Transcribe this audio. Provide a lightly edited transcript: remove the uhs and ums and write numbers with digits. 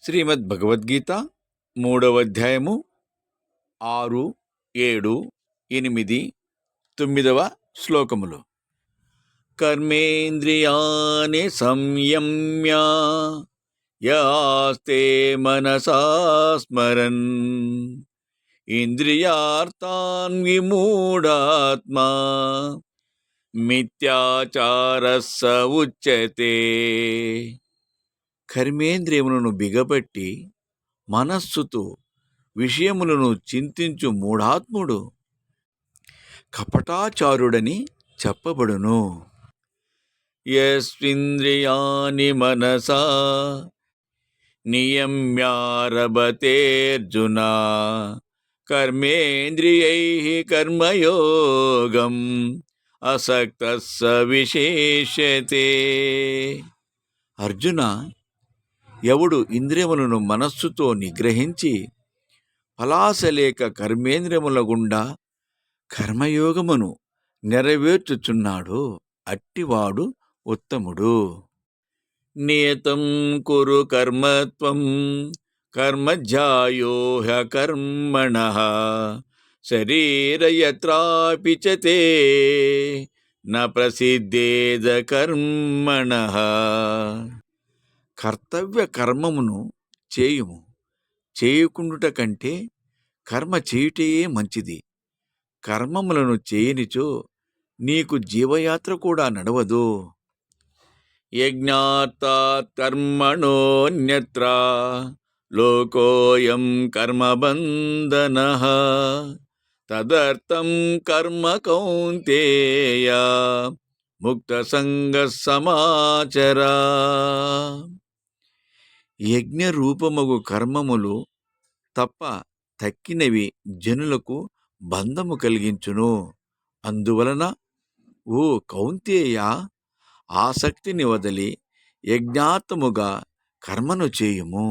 శ్రీమద్ భగవద్గీత 3వ అధ్యాయము 6, 7, 8, 9వ శ్లోకములు. కర్మేంద్రియాణి సంయమ్య యాస్తే మనసా స్మరన్ ఇంద్రియార్థాన్ విమూఢాత్మా మిథ్యాచారస్స ఉచ్యతే. కర్మేంద్రియములను బిగబట్టి మనస్సుతో విషయములను చింతించు మూఢాత్ముడు కపటాచారుడని చెప్పబడును. యస్వింద్రియాణి మనసా నియమ్యారభతేర్జున కర్మేంద్రియైః కర్మయోగం అసక్తః స విశేష్యతే. అర్జున, ఎవడు ఇంద్రియములను మనస్సుతో నిగ్రహించి పలాసలేక కర్మేంద్రియముల గుండా కర్మయోగమును నెరవేర్చుచున్నాడో అట్టివాడు ఉత్తముడు. నియతం కురు కర్మత్వం కర్మధ్యాయో హ్యకర్మణః శరీరయత్రాపి చ తే న ప్రసిద్ధేద కర్మణః. కర్తవ్య కర్మమును చేయుము, చేయకుండుట కంటే కర్మ చేయుటయే మంచిది. కర్మములను చేయనిచో నీకు జీవయాత్ర కూడా నడవదు. యజ్ఞార్థాత్ కర్మణోన్యత్ర లోకోయం కర్మబంధనః తదర్థం కర్మ కౌంతేయ ముక్తసంగ సమాచర. యజ్ఞరూపమగు కర్మములు తప్ప తక్కినవి జనులకు బంధము కలిగించును. అందువలన ఓ కౌంతేయ, ఆసక్తిని వదలి యజ్ఞాత్మముగా కర్మను చేయుము.